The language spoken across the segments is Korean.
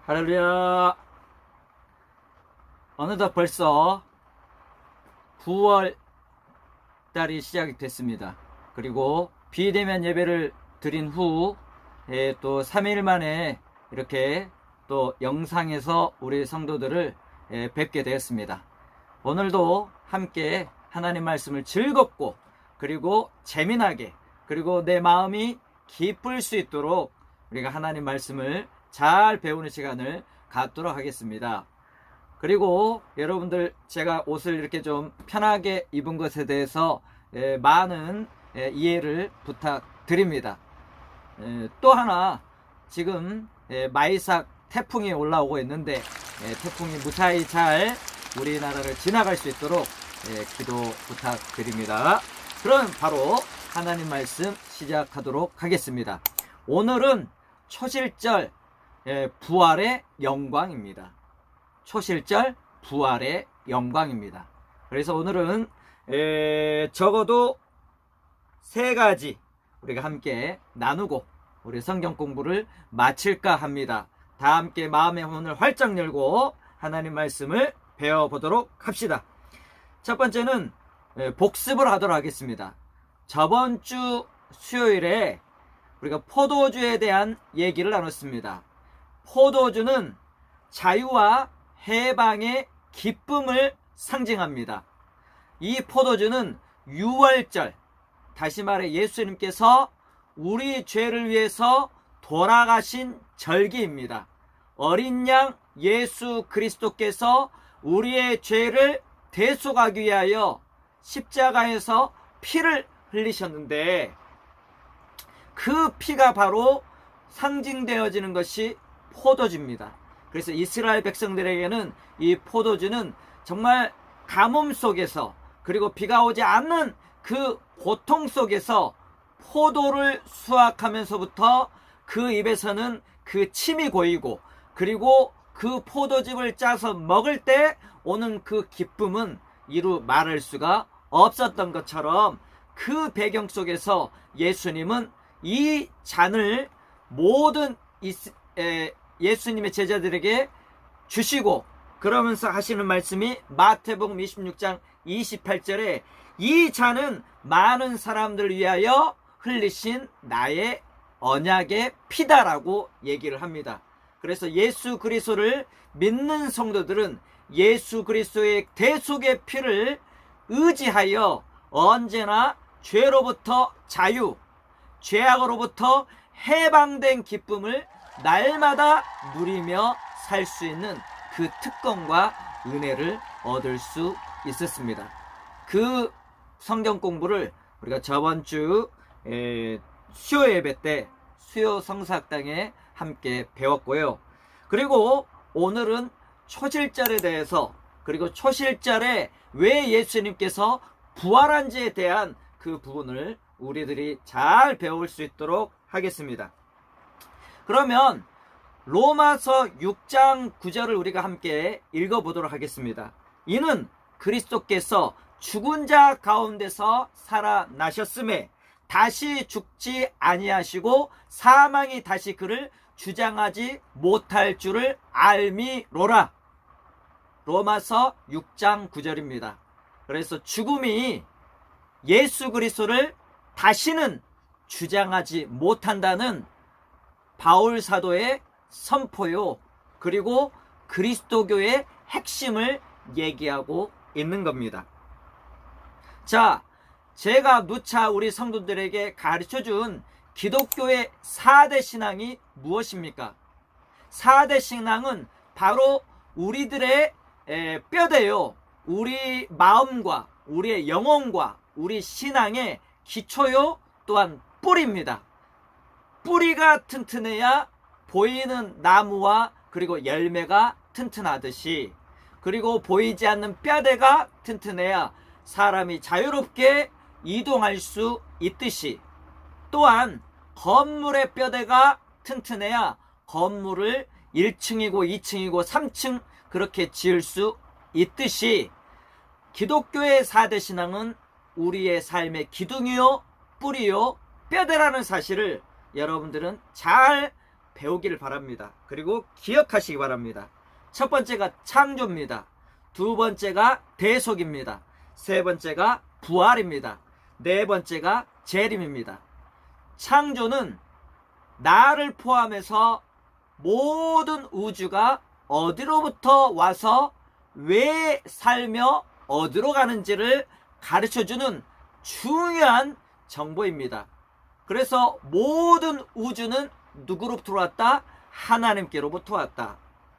할렐루야. 어느덧 벌써 9월 달이 시작이 됐습니다. 그리고 비대면 예배를 드린 후 또 3일 만에 이렇게 또 영상에서 우리 성도들을 뵙게 되었습니다. 오늘도 함께 하나님 말씀을 즐겁고 그리고 재미나게 그리고 내 마음이 기쁠 수 있도록 우리가 하나님 말씀을 잘 배우는 시간을 갖도록 하겠습니다. 그리고 여러분들, 제가 옷을 이렇게 좀 편하게 입은 것에 대해서 많은 이해를 부탁드립니다. 또 하나, 지금 마이삭 태풍이 올라오고 있는데 태풍이 무사히 잘 우리나라를 지나갈 수 있도록 기도 부탁드립니다. 그럼 바로 하나님 말씀 시작하도록 하겠습니다. 오늘은 초실절 부활의 영광입니다. 초실절 부활의 영광입니다. 그래서 오늘은 적어도 3가지 우리가 함께 나누고 우리 성경 공부를 마칠까 합니다. 다 함께 마음의 문을 활짝 열고 하나님 말씀을 배워보도록 합시다. 첫 번째는 복습을 하도록 하겠습니다. 저번 주 수요일에 우리가 포도주에 대한 얘기를 나눴습니다. 포도주는 자유와 해방의 기쁨을 상징합니다. 이 포도주는 유월절, 다시 말해 예수님께서 우리 죄를 위해서 돌아가신 절기입니다. 어린 양 예수 그리스도께서 우리의 죄를 대속하기 위하여 십자가에서 피를 흘리셨는데 그 피가 바로 상징되어지는 것이 포도주입니다. 그래서 이스라엘 백성들에게는 이 포도주는 정말 가뭄 속에서 그리고 비가 오지 않는 그 고통 속에서 포도를 수확하면서부터 그 입에서는 그 침이 고이고 그리고 그 포도즙을 짜서 먹을 때 오는 그 기쁨은 이루 말할 수가 없었던 것처럼 그 배경 속에서 예수님은 이 잔을 모든 예수님의 제자들에게 주시고 그러면서 하시는 말씀이 마태복음 26장 28절에 이 잔은 많은 사람들을 위하여 흘리신 나의 언약의 피다라고 얘기를 합니다. 그래서 예수 그리스도를 믿는 성도들은 예수 그리스도의 대속의 피를 의지하여 언제나 죄로부터 자유, 죄악으로부터 해방된 기쁨을 날마다 누리며 살 수 있는 그 특권과 은혜를 얻을 수 있었습니다. 그 성경 공부를 우리가 저번 주 수요 예배 때 수요 성사학당에 함께 배웠고요. 그리고 오늘은 초실절에 대해서 그리고 초실절에 왜 예수님께서 부활한지에 대한 그 부분을 우리들이 잘 배울 수 있도록 하겠습니다. 그러면 로마서 6장 9절을 우리가 함께 읽어보도록 하겠습니다. 이는 그리스도께서 죽은 자 가운데서 살아나셨음에 다시 죽지 아니하시고 사망이 다시 그를 주장하지 못할 줄을 알미로라. 로마서 6장 9절입니다. 그래서 죽음이 예수 그리스도를 다시는 주장하지 못한다는 바울 사도의 선포요, 그리고 그리스도교의 핵심을 얘기하고 있는 겁니다. 자, 제가 누차 우리 성도들에게 가르쳐준 기독교의 4대 신앙이 무엇입니까? 4대 신앙은 바로 우리들의 뼈대요. 우리 마음과 우리의 영혼과 우리 신앙의 기초요, 또한 뿌리입니다. 뿌리가 튼튼해야 보이는 나무와 그리고 열매가 튼튼하듯이, 그리고 보이지 않는 뼈대가 튼튼해야 사람이 자유롭게 이동할 수 있듯이, 또한 건물의 뼈대가 튼튼해야 건물을 1층이고 2층이고 3층 그렇게 지을 수 있듯이 기독교의 4대 신앙은 우리의 삶의 기둥이요, 뿌리요, 뼈대라는 사실을 여러분들은 잘 배우기를 바랍니다. 그리고 기억하시기 바랍니다. 첫 번째가 창조입니다. 두 번째가 대속입니다. 세 번째가 부활입니다. 네 번째가 재림입니다. 창조는 나를 포함해서 모든 우주가 어디로부터 와서 왜 살며 어디로 가는지를 가르쳐주는 중요한 정보입니다. 그래서 모든 우주는 누구로부터 왔다? 하나님께로부터 왔다.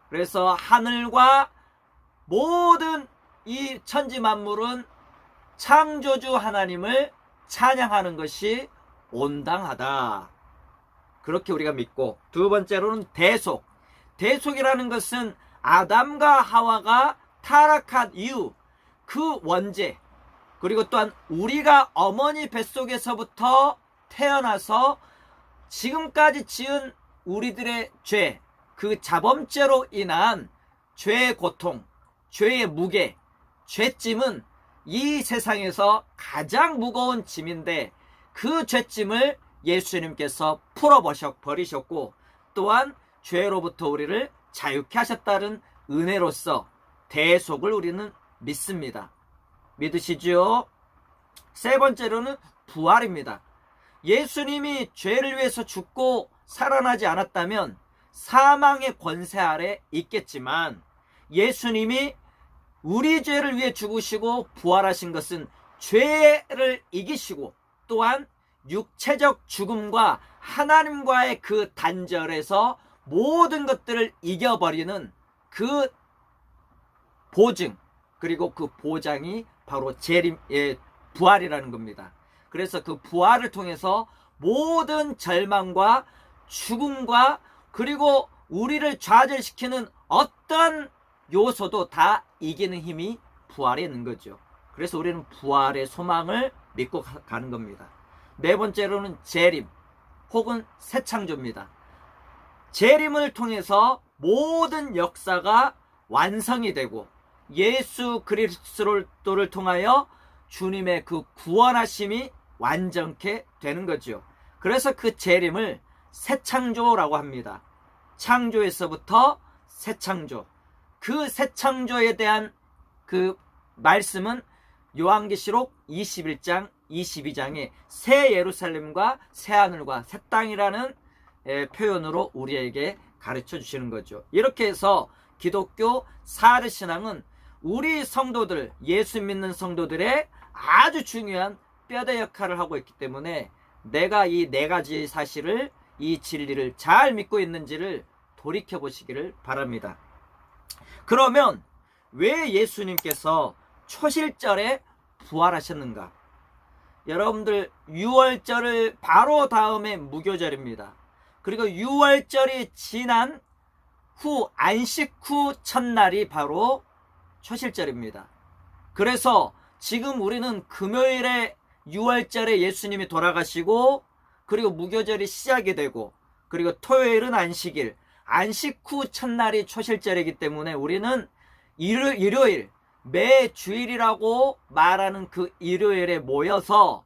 그래서 하늘과 모든 이 천지 만물은 창조주 하나님을 찬양하는 것이 온당하다. 그렇게 우리가 믿고, 두 번째로는 대속. 대속이라는 것은 아담과 하와가 타락한 이후 그 원죄, 그리고 또한 우리가 어머니 뱃속에서부터 태어나서 지금까지 지은 우리들의 죄, 그 자범죄로 인한 죄의 고통, 죄의 무게, 죄짐은 이 세상에서 가장 무거운 짐인데, 그 죄짐을 예수님께서 풀어버리셨고, 또한 죄로부터 우리를 자유케 하셨다는 은혜로서 대속을 우리는 믿습니다. 믿으시죠? 세 번째로는 부활입니다. 예수님이 죄를 위해서 죽고 살아나지 않았다면 사망의 권세 아래 있겠지만, 예수님이 우리 죄를 위해 죽으시고 부활하신 것은 죄를 이기시고, 또한 육체적 죽음과 하나님과의 그 단절에서 모든 것들을 이겨버리는 그 보증, 그리고 그 보장이 바로 재림의 부활이라는 겁니다. 그래서 그 부활을 통해서 모든 절망과 죽음과 그리고 우리를 좌절시키는 어떤 요소도 다 이기는 힘이 부활에 있는 거죠. 그래서 우리는 부활의 소망을 믿고 가는 겁니다. 네 번째로는 재림 혹은 새 창조입니다. 재림을 통해서 모든 역사가 완성이 되고 예수 그리스도를 통하여 주님의 그 구원하심이 완전케 되는 거죠. 그래서 그 재림을 새 창조라고 합니다. 창조에서부터 새 창조. 그 새 창조에 대한 그 말씀은 요한계시록 21장 22장에 새 예루살렘과 새 하늘과 새 땅이라는 표현으로 우리에게 가르쳐 주시는 거죠. 이렇게 해서 기독교 사대 신앙은 우리 성도들, 예수 믿는 성도들의 아주 중요한 뼈대 역할을 하고 있기 때문에 내가 이 네 가지 사실을, 이 진리를 잘 믿고 있는지를 돌이켜 보시기를 바랍니다. 그러면 왜 예수님께서 초실절에 부활하셨는가? 여러분들 6월절을 바로 다음에 무교절입니다. 그리고 6월절이 지난 후 안식 후 첫날이 바로 초실절입니다. 그래서 지금 우리는 금요일에 6월절에 예수님이 돌아가시고 그리고 무교절이 시작이 되고 그리고 토요일은 안식일, 안식 후 첫날이 초실절이기 때문에 우리는 일요일, 매 주일이라고 말하는 그 일요일에 모여서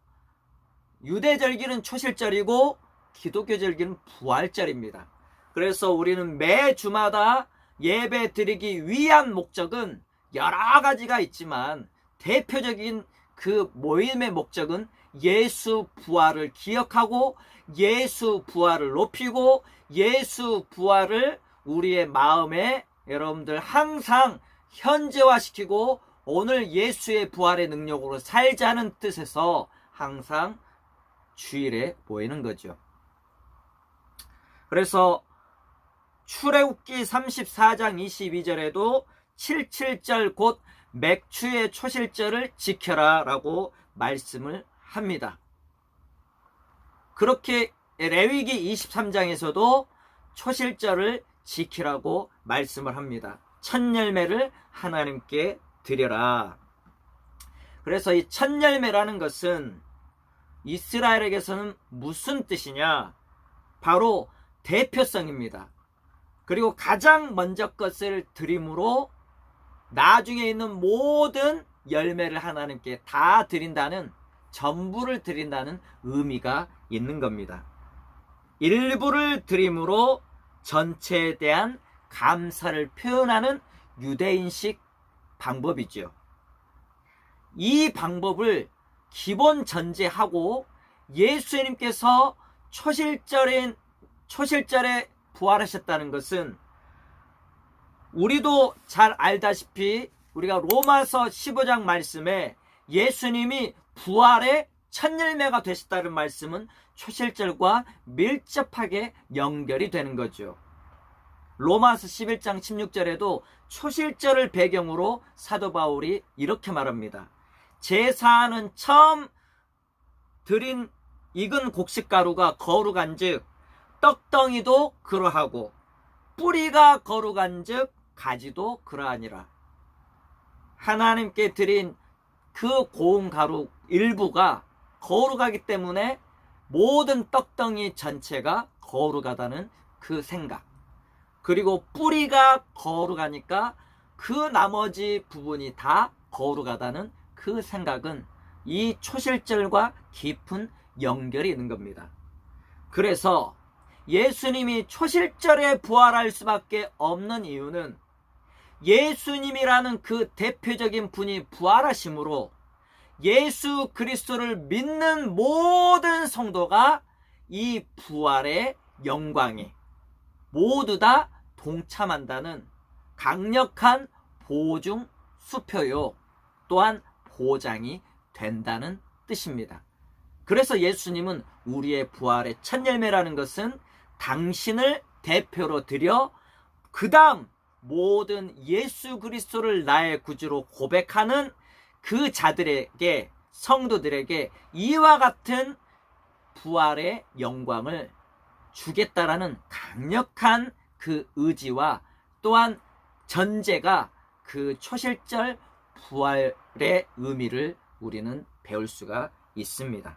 유대절기는 초실절이고 기독교절기는 부활절입니다. 그래서 우리는 매 주마다 예배 드리기 위한 목적은 여러 가지가 있지만 대표적인 그 모임의 목적은 예수 부활을 기억하고 예수 부활을 높이고 예수 부활을 우리의 마음에 여러분들 항상 현재화시키고 오늘 예수의 부활의 능력으로 살자는 뜻에서 항상 주일에 모이는 거죠. 그래서 출애굽기 34장 22절에도 77절 곧 맥추의 초실절을 지켜라 라고 말씀을 합니다. 그렇게 레위기 23장에서도 초실절을 지키라고 말씀을 합니다. 첫 열매를 하나님께 드려라. 그래서 이 첫 열매라는 것은 이스라엘에게서는 무슨 뜻이냐? 바로 대표성입니다. 그리고 가장 먼저 것을 드림으로 나중에 있는 모든 열매를 하나님께 다 드린다는, 전부를 드린다는 의미가 있는 겁니다. 일부를 드림으로 전체에 대한 감사를 표현하는 유대인식 방법이죠. 이 방법을 기본 전제하고 예수님께서 초실절에 부활하셨다는 것은 우리도 잘 알다시피 우리가 로마서 15장 말씀에 예수님이 부활의 첫 열매가 되셨다는 말씀은 초실절과 밀접하게 연결이 되는 거죠. 로마서 11장 16절에도 초실절을 배경으로 사도 바울이 이렇게 말합니다. 제사는 처음 드린 익은 곡식가루가 거룩한즉 떡덩이도 그러하고 뿌리가 거룩한즉 가지도 그러하니라. 하나님께 드린 그 고운 가루 일부가 거룩하기 때문에 모든 떡덩이 전체가 거룩하다는 그 생각, 그리고 뿌리가 거룩하니까 그 나머지 부분이 다 거룩하다는 그 생각은 이 초실절과 깊은 연결이 있는 겁니다. 그래서 예수님이 초실절에 부활할 수밖에 없는 이유는 예수님이라는 그 대표적인 분이 부활하심으로 예수 그리스도를 믿는 모든 성도가 이 부활의 영광에 모두 다 동참한다는 강력한 보증 수표요, 또한 보장이 된다는 뜻입니다. 그래서 예수님은 우리의 부활의 첫 열매라는 것은 당신을 대표로 드려 그 다음 모든 예수 그리스도를 나의 구주로 고백하는 그 자들에게, 성도들에게 이와 같은 부활의 영광을 주겠다라는 강력한 그 의지와 또한 전제가 그 초실절 부활의 의미를 우리는 배울 수가 있습니다.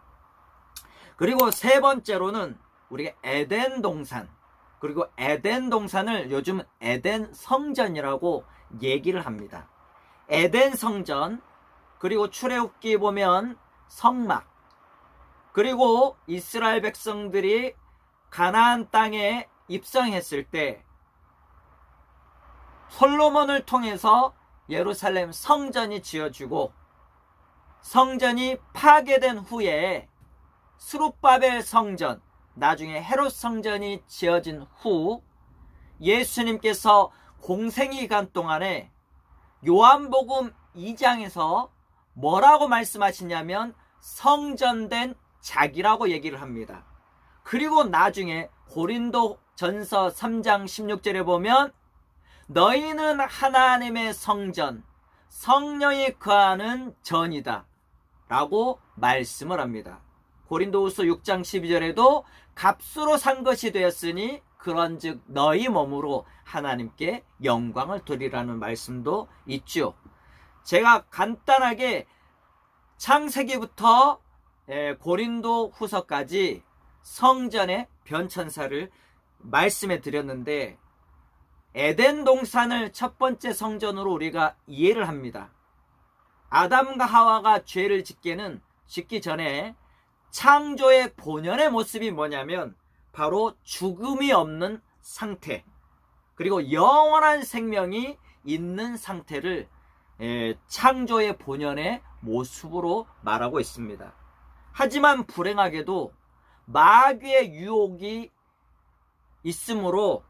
그리고 세 번째로는 우리가 에덴 동산, 그리고 에덴 동산을 요즘 에덴 성전이라고 얘기를 합니다. 에덴 성전, 그리고 출애굽기 보면 성막, 그리고 이스라엘 백성들이 가나안 땅에 입성했을 때 솔로몬을 통해서 예루살렘 성전이 지어지고 성전이 파괴된 후에 스룹바벨 성전, 나중에 헤롯 성전이 지어진 후 예수님께서 공생의 기간 동안에 요한복음 2장에서 뭐라고 말씀하시냐면 성전된 자기라고 얘기를 합니다. 그리고 나중에 고린도전서 3장 16절에 보면 너희는 하나님의 성전, 성령이 거하는 전이다 라고 말씀을 합니다. 고린도후서 6장 12절에도 값으로 산 것이 되었으니 그런즉 너희 몸으로 하나님께 영광을 돌리라는 말씀도 있죠. 제가 간단하게 창세기부터 고린도후서까지 성전의 변천사를 말씀해 드렸는데 에덴 동산을 첫 번째 성전으로 우리가 이해를 합니다. 아담과 하와가 죄를 짓기 전에 창조의 본연의 모습이 뭐냐면 바로 죽음이 없는 상태, 그리고 영원한 생명이 있는 상태를 창조의 본연의 모습으로 말하고 있습니다. 하지만 불행하게도 마귀의 유혹이 있으므로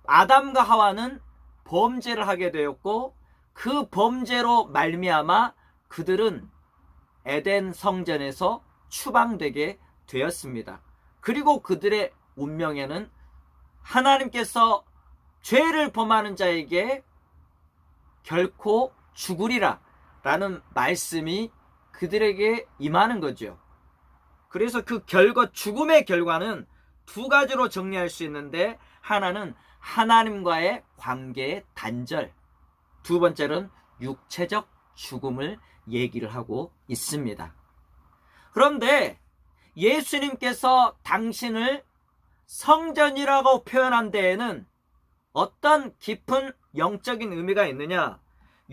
아담과 하와는 범죄를 하게 되었고 그 범죄로 말미암아 그들은 에덴 성전에서 추방되게 되었습니다. 그리고 그들의 운명에는 하나님께서 죄를 범하는 자에게 결코 죽으리라 라는 말씀이 그들에게 임하는 거죠. 그래서 그 죽음의 결과는 두 가지로 정리할 수 있는데, 하나는 하나님과의 관계의 단절, 두 번째는 육체적 죽음을 얘기를 하고 있습니다. 그런데 예수님께서 당신을 성전이라고 표현한 데에는 어떤 깊은 영적인 의미가 있느냐?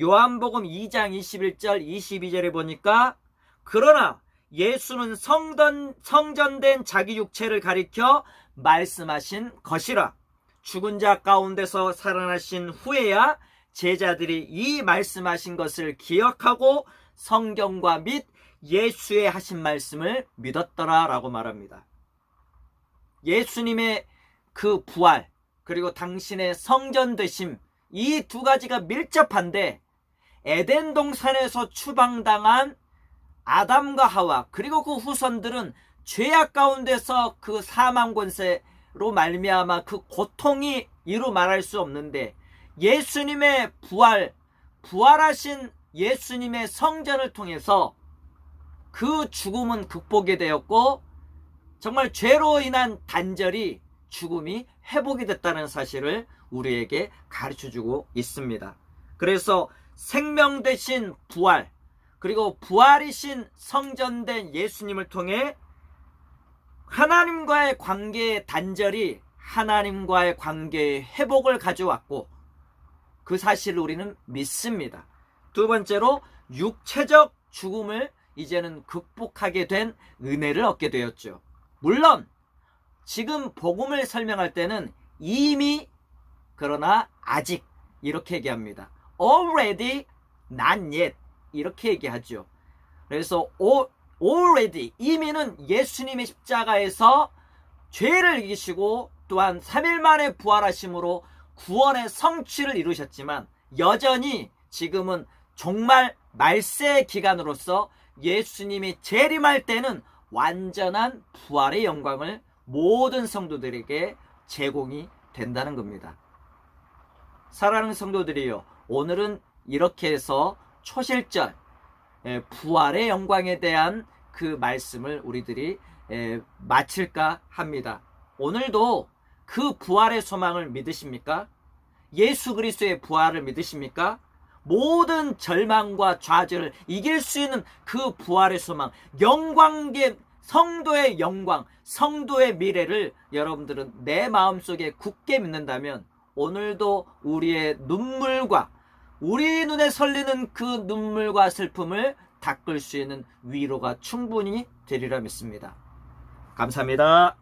요한복음 2장 21절 22절에 보니까 그러나 예수는 성전된 자기 육체를 가리켜 말씀하신 것이라. 죽은 자 가운데서 살아나신 후에야 제자들이 이 말씀하신 것을 기억하고 성경과 및 예수의 하신 말씀을 믿었더라 라고 말합니다. 예수님의 그 부활, 그리고 당신의 성전 되심, 이 두 가지가 밀접한데, 에덴 동산에서 추방당한 아담과 하와, 그리고 그 후손들은 죄악 가운데서 그 사망 권세로 말미암아 그 고통이 이루 말할 수 없는데, 예수님의 부활하신 예수님의 성전을 통해서 그 죽음은 극복이 되었고, 정말 죄로 인한 단절이, 죽음이 회복이 됐다는 사실을 우리에게 가르쳐주고 있습니다. 그래서 생명 대신 부활, 그리고 부활이신 성전된 예수님을 통해 하나님과의 관계의 단절이 하나님과의 관계의 회복을 가져왔고, 그 사실을 우리는 믿습니다. 두 번째로 육체적 죽음을 이제는 극복하게 된 은혜를 얻게 되었죠. 물론 지금 복음을 설명할 때는 이미, 그러나 아직, 이렇게 얘기합니다. already, not yet, 이렇게 얘기하죠. 그래서 already, 이미는 예수님의 십자가에서 죄를 이기시고 또한 3일 만에 부활하심으로 구원의 성취를 이루셨지만, 여전히 지금은 종말 말세의 기간으로서 예수님이 재림할 때는 완전한 부활의 영광을 모든 성도들에게 제공이 된다는 겁니다. 사랑하는 성도들이요, 오늘은 이렇게 해서 초실절 부활의 영광에 대한 그 말씀을 우리들이 마칠까 합니다. 오늘도 그 부활의 소망을 믿으십니까? 예수 그리스도의 부활을 믿으십니까? 모든 절망과 좌절을 이길 수 있는 그 부활의 소망, 영광계 성도의 영광, 성도의 미래를 여러분들은 내 마음속에 굳게 믿는다면, 오늘도 우리의 눈물과, 우리 눈에 설리는 그 눈물과 슬픔을 닦을 수 있는 위로가 충분히 되리라 믿습니다. 감사합니다.